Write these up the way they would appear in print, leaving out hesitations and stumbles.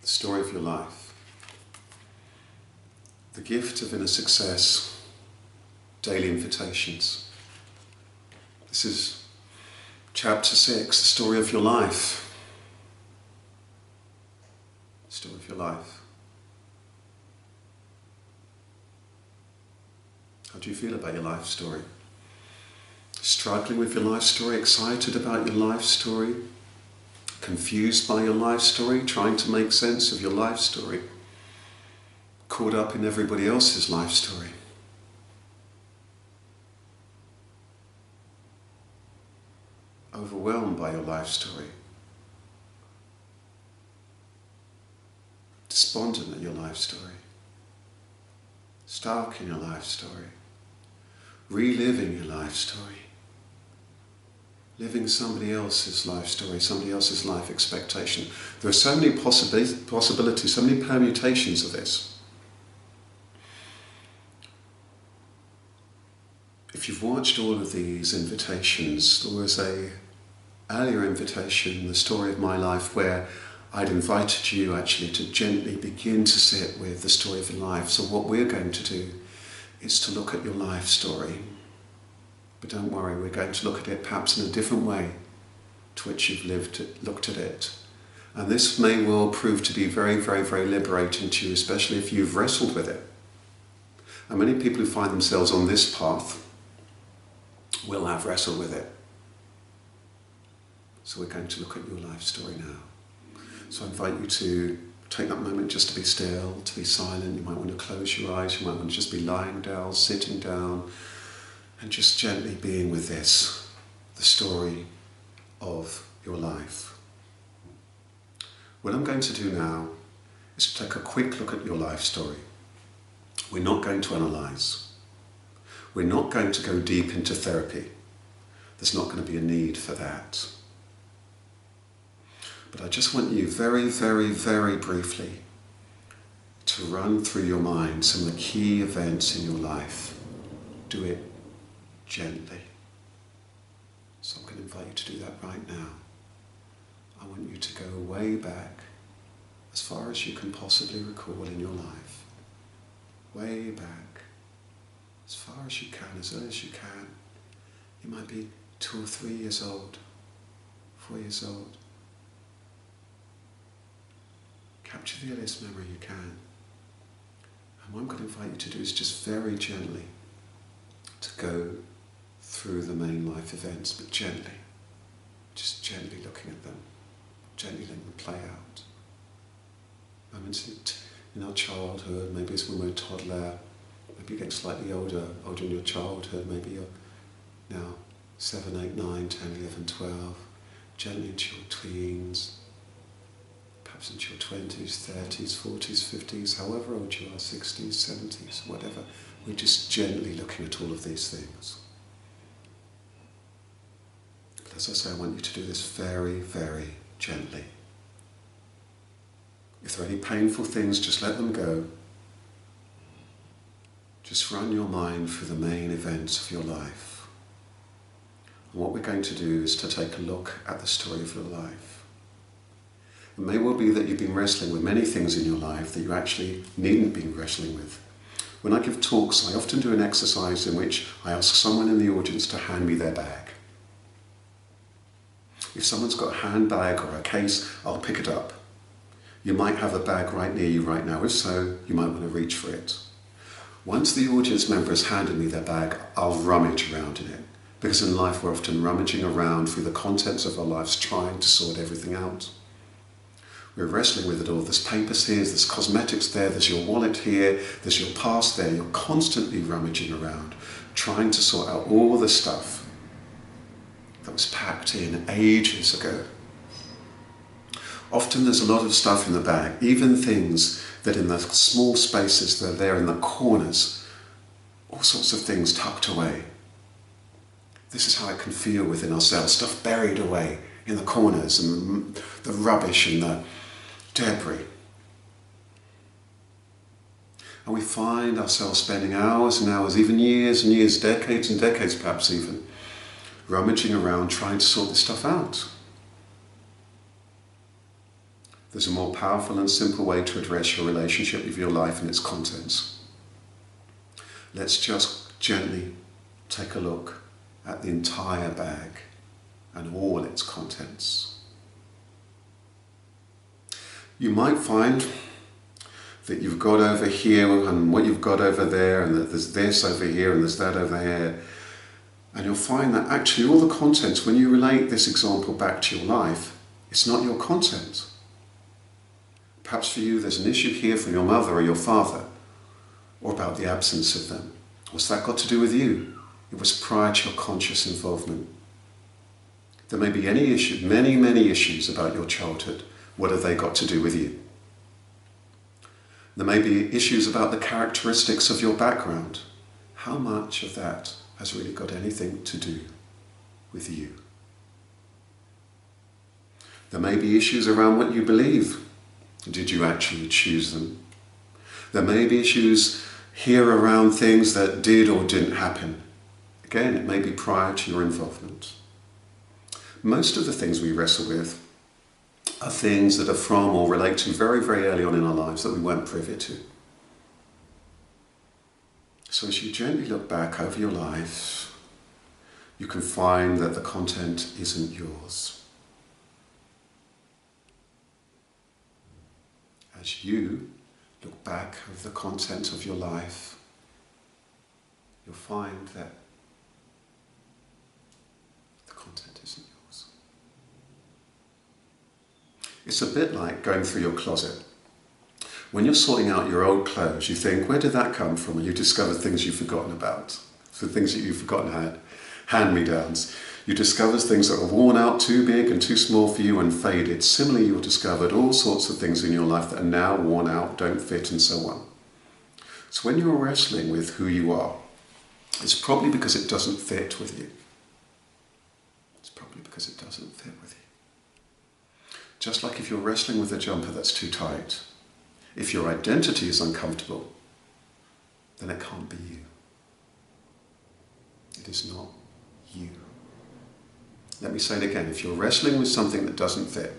the story of your life, the gift of inner success, daily invitations. This is chapter 6, the story of your life. The story of your life. How do you feel about your life story? Struggling with your life story, excited about your life story, confused by your life story, trying to make sense of your life story, caught up in everybody else's life story. Overwhelmed by your life story, despondent at your life story, stuck in your life story, reliving your life story, living somebody else's life story, somebody else's life expectation. There are so many possibilities, so many permutations of this. If you've watched all of these invitations, there was an earlier invitation, the story of my life, where I'd invited you actually to gently begin to sit with the story of your life. So what we're going to do is to look at your life story. But don't worry, we're going to look at it perhaps in a different way to which you've looked at it. And this may well prove to be very, very, very liberating to you, especially if you've wrestled with it. And many people who find themselves on this path will have wrestled with it. So we're going to look at your life story now. So I invite you to take that moment just to be still, to be silent. You might want to close your eyes, you might want to just be lying down, sitting down, and just gently being with this, the story of your life. What I'm going to do now is to take a quick look at your life story. We're not going to analyse. We're not going to go deep into therapy. There's not going to be a need for that. But I just want you very, very, very briefly to run through your mind some of the key events in your life. Do it gently. So I'm going to invite you to do that right now. I want you to go way back, as far as you can possibly recall in your life. Way back, as far as you can, as early as you can. You might be 2 or 3 years old, 4 years old. Capture the earliest memory you can. And what I'm going to invite you to do is just very gently to go through the main life events, but gently, just gently looking at them, gently letting them play out. Moments in our childhood, maybe it's when we're a toddler, maybe you're getting slightly older in your childhood, maybe you're now 7, 8, 9, 10, 11, 12, gently into your tweens, perhaps into your 20s, 30s, 40s, 50s, however old you are, 60s, 70s, whatever. We're just gently looking at all of these things. But as I say, I want you to do this very, very gently. If there are any painful things, just let them go. Just run your mind through the main events of your life. And what we're going to do is to take a look at the story of your life. It may well be that you've been wrestling with many things in your life that you actually needn't be wrestling with. When I give talks, I often do an exercise in which I ask someone in the audience to hand me their bag. If someone's got a handbag or a case, I'll pick it up. You might have a bag right near you right now. If so, you might want to reach for it. Once the audience member has handed me their bag, I'll rummage around in it. Because in life we're often rummaging around through the contents of our lives, trying to sort everything out. We're wrestling with it all. There's papers here, there's cosmetics there, there's your wallet here, there's your past there. You're constantly rummaging around, trying to sort out all the stuff that was packed in ages ago. Often there's a lot of stuff in the bag, even things that in the small spaces that are there in the corners, all sorts of things tucked away. This is how it can feel within ourselves, stuff buried away in the corners and the rubbish and the debris. And we find ourselves spending hours and hours, even years and years, decades and decades perhaps even, rummaging around trying to sort this stuff out. There's a more powerful and simple way to address your relationship with your life and its contents. Let's just gently take a look at the entire bag and all its contents. You might find that you've got over here and what you've got over there, and that there's this over here and there's that over here. And you'll find that actually all the contents, when you relate this example back to your life, it's not your content. Perhaps for you there's an issue here from your mother or your father, or about the absence of them. What's that got to do with you? It was prior to your conscious involvement. There may be any issue, many issues about your childhood. What have they got to do with you? There may be issues about the characteristics of your background. How much of that has really got anything to do with you? There may be issues around what you believe. Did you actually choose them? There may be issues here around things that did or didn't happen. Again, it may be prior to your involvement. Most of the things we wrestle with are things that are from or relate to very, very early on in our lives that we weren't privy to. So as you gently look back over your life, you can find that the content isn't yours. As you look back over the content of your life, you'll find that the content isn't yours. It's a bit like going through your closet. When you're sorting out your old clothes, you think, where did that come from? And you discover things you've forgotten about. So things that you've forgotten had, hand-me-downs. You discover things that are worn out, too big and too small for you and faded. Similarly, you've discovered all sorts of things in your life that are now worn out, don't fit, and so on. So when you're wrestling with who you are, it's probably because it doesn't fit with you. It's probably because it doesn't fit with you. Just like if you're wrestling with a jumper that's too tight, if your identity is uncomfortable, then it can't be you. It is not you. Let me say it again. If you're wrestling with something that doesn't fit,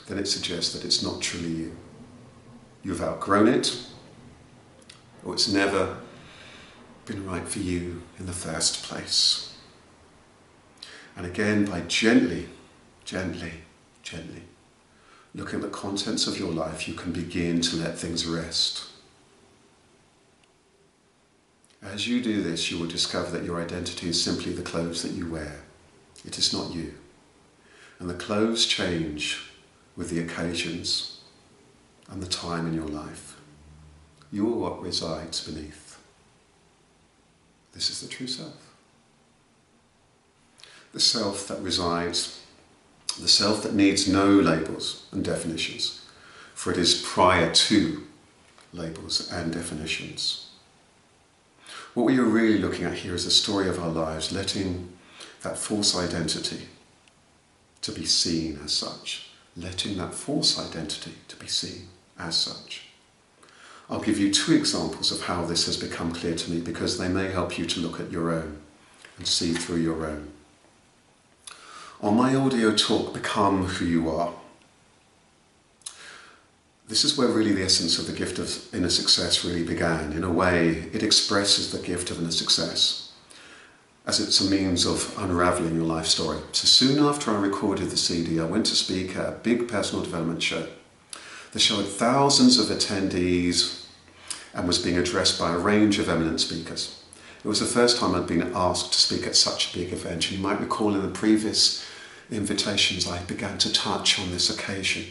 then it suggests that it's not truly you. You've outgrown it, or it's never been right for you in the first place. And again, by gently looking at the contents of your life, you can begin to let things rest. As you do this, you will discover that your identity is simply the clothes that you wear. It is not you. And the clothes change with the occasions and the time in your life. You are what resides beneath. This is the true self. The self that resides, the self that needs no labels and definitions, for it is prior to labels and definitions. What we are really looking at here is the story of our lives, letting that false identity to be seen as such, letting that false identity to be seen as such. I'll give you two examples of how this has become clear to me, because they may help you to look at your own and see through your own. On my audio talk, Become Who You Are, this is where really the essence of the gift of inner success really began. In a way, it expresses the gift of inner success as it's a means of unravelling your life story. So soon after I recorded the CD, I went to speak at a big personal development show. The show had thousands of attendees and was being addressed by a range of eminent speakers. It was the first time I'd been asked to speak at such a big event. And you might recall in the previous invitations I began to touch on this occasion.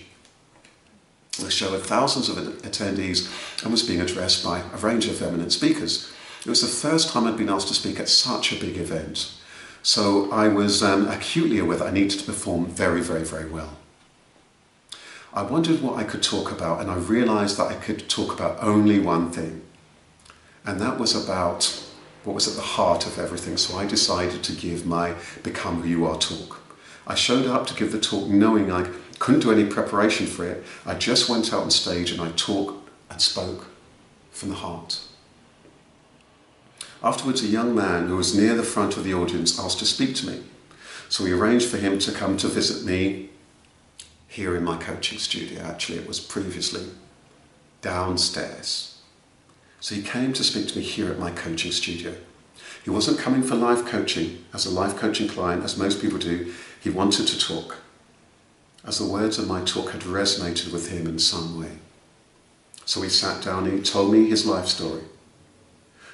The show had thousands of attendees and was being addressed by a range of eminent speakers. It was the first time I'd been asked to speak at such a big event. So I was acutely aware that I needed to perform very, very, very well. I wondered what I could talk about, and I realised that I could talk about only one thing. And that was about what was at the heart of everything. So I decided to give my Become Who You Are talk. I showed up to give the talk knowing I couldn't do any preparation for it. I just went out on stage and I talked and spoke from the heart. Afterwards, a young man who was near the front of the audience asked to speak to me. So we arranged for him to come to visit me here in my coaching studio. Actually, it was previously downstairs. So he came to speak to me here at my coaching studio. He wasn't coming for life coaching as a life coaching client, as most people do. He wanted to talk, as the words of my talk had resonated with him in some way. So we sat down and he told me his life story.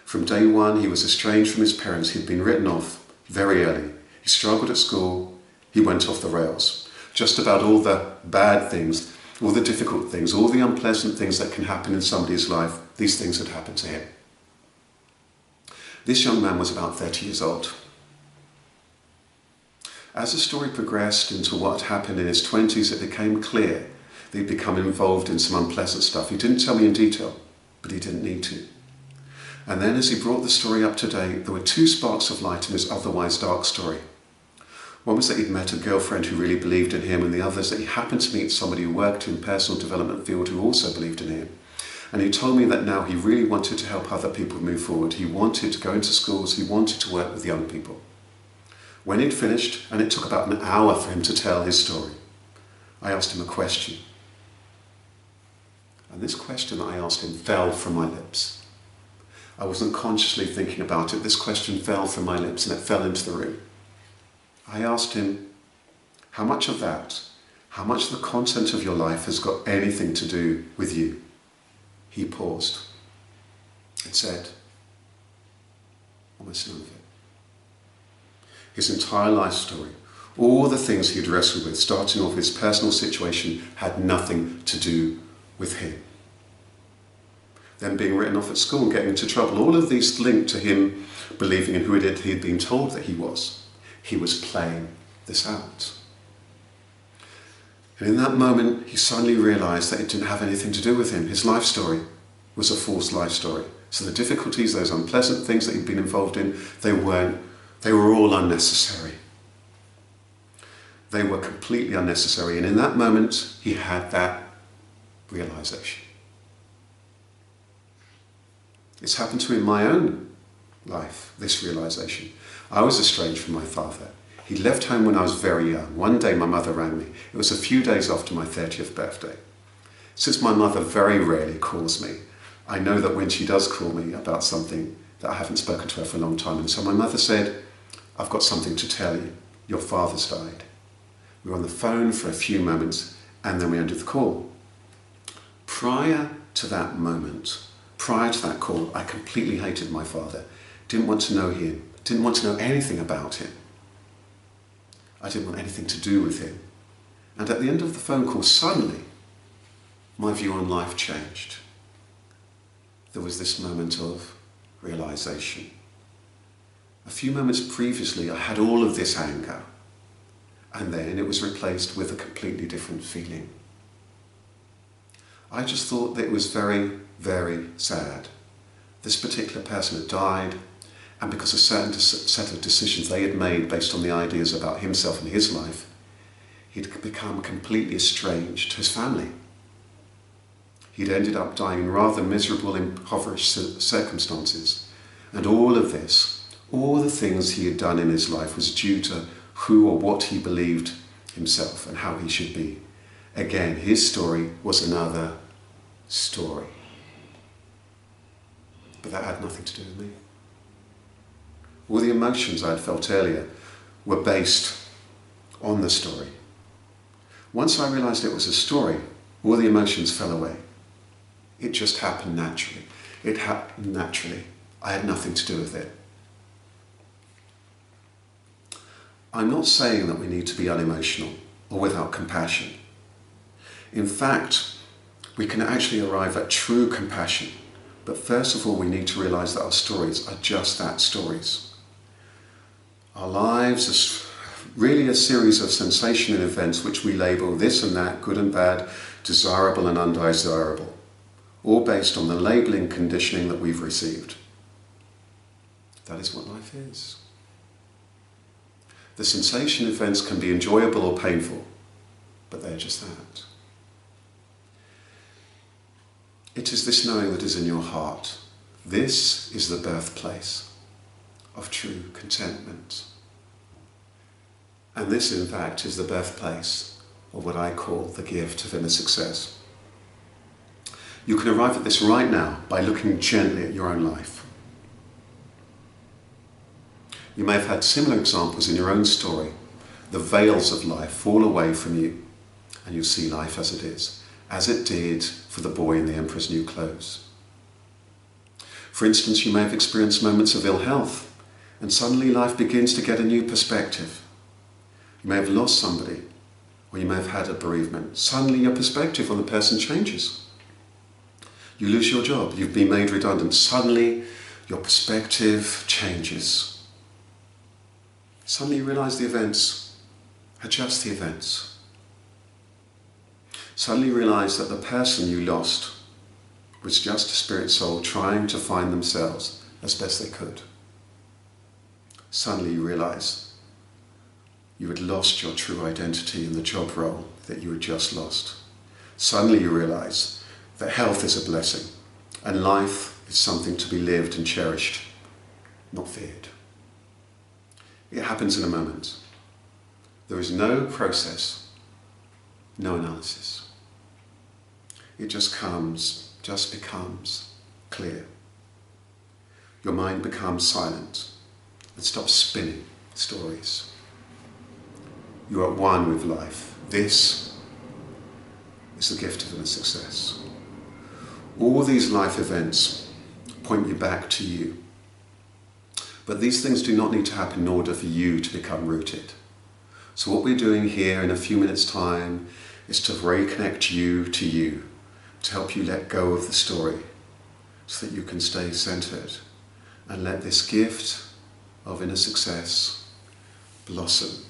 From day one, he was estranged from his parents. He'd been written off very early. He struggled at school. He went off the rails. Just about all the bad things, all the difficult things, all the unpleasant things that can happen in somebody's life, these things had happened to him. This young man was about 30 years old. As the story progressed into what happened in his 20s, it became clear that he'd become involved in some unpleasant stuff. He didn't tell me in detail, but he didn't need to. And then as he brought the story up to date, there were two sparks of light in his otherwise dark story. One was that he'd met a girlfriend who really believed in him, and the other is that he happened to meet somebody who worked in personal development field who also believed in him. And he told me that now he really wanted to help other people move forward. He wanted to go into schools, he wanted to work with young people. When he'd finished, and it took about an hour for him to tell his story, I asked him a question. And this question that I asked him fell from my lips. I wasn't consciously thinking about it. This question fell from my lips and it fell into the room. I asked him, how much of that, how much of the content of your life has got anything to do with you? He paused and said, almost none of it. His entire life story, all the things he'd wrestled with, starting off his personal situation, had nothing to do with him. Then being written off at school and getting into trouble, all of these linked to him believing in who he'd been told that he was. He was playing this out. And in that moment, he suddenly realized that it didn't have anything to do with him. His life story was a false life story. So the difficulties, those unpleasant things that he'd been involved in, they were all unnecessary. They were completely unnecessary. And in that moment, he had that realization. It's happened to me in my own life, this realization. I was estranged from my father. He left home when I was very young. One day my mother rang me. It was a few days after my 30th birthday. Since my mother very rarely calls me, I know that when she does call me about something that I haven't spoken to her for a long time. And so my mother said, I've got something to tell you. Your father's died. We were on the phone for a few moments and then we ended the call. Prior to that moment, prior to that call, I completely hated my father. Didn't want to know him. Didn't want to know anything about him. I didn't want anything to do with him. And at the end of the phone call, suddenly, my view on life changed. There was this moment of realization. A few moments previously, I had all of this anger, and then it was replaced with a completely different feeling. I just thought that it was very, very sad. This particular person had died, and because a certain set of decisions they had made based on the ideas about himself and his life, he'd become completely estranged to his family. He'd ended up dying in rather miserable, impoverished circumstances. And all of this, all the things he had done in his life was due to who or what he believed himself and how he should be. Again, his story was another story. But that had nothing to do with me. All the emotions I had felt earlier were based on the story. Once I realized it was a story, all the emotions fell away. It just happened naturally. It happened naturally. I had nothing to do with it. I'm not saying that we need to be unemotional or without compassion. In fact, we can actually arrive at true compassion. But first of all, we need to realize that our stories are just that, stories. Our lives are really a series of sensation and events which we label this and that, good and bad, desirable and undesirable, all based on the labeling conditioning that we've received. That is what life is. The sensation events can be enjoyable or painful, but they're just that. It is this knowing that is in your heart. This is the birthplace of true contentment. And this, in fact, is the birthplace or what I call the gift of inner success. You can arrive at this right now by looking gently at your own life. You may have had similar examples in your own story. The veils of life fall away from you and you see life as it is, as it did for the boy in the Emperor's New Clothes. For instance, you may have experienced moments of ill health and suddenly life begins to get a new perspective. You may have lost somebody, or you may have had a bereavement. Suddenly your perspective on the person changes. You lose your job, you've been made redundant. Suddenly your perspective changes. Suddenly you realise the events are just the events. Suddenly you realise that the person you lost was just a spirit soul trying to find themselves as best they could. Suddenly you realise you had lost your true identity in the job role that you had just lost. Suddenly you realise that health is a blessing and life is something to be lived and cherished, not feared. It happens in a moment. There is no process, no analysis. It just comes, just becomes clear. Your mind becomes silent and stops spinning stories. You are at one with life. This is the gift of inner success. All these life events point you back to you. But these things do not need to happen in order for you to become rooted. So what we're doing here in a few minutes' time is to reconnect you, to help you let go of the story so that you can stay centered and let this gift of inner success blossom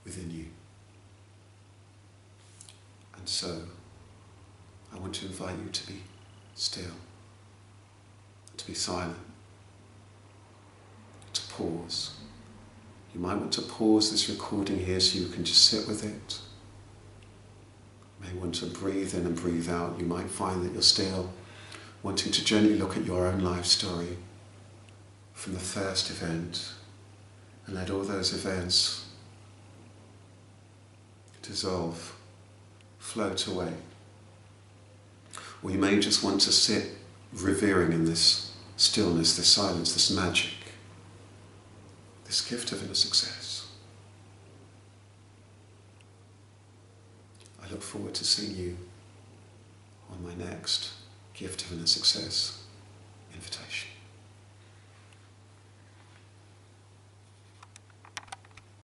within you. And so I want to invite you to be still, to be silent, to pause. You might want to pause this recording here so you can just sit with it. You may want to breathe in and breathe out. You might find that you're still wanting to gently look at your own life story from the first event and let all those events dissolve, float away. Or you may just want to sit revering in this stillness, this silence, this magic, this gift of inner success. I look forward to seeing you on my next gift of inner success invitation.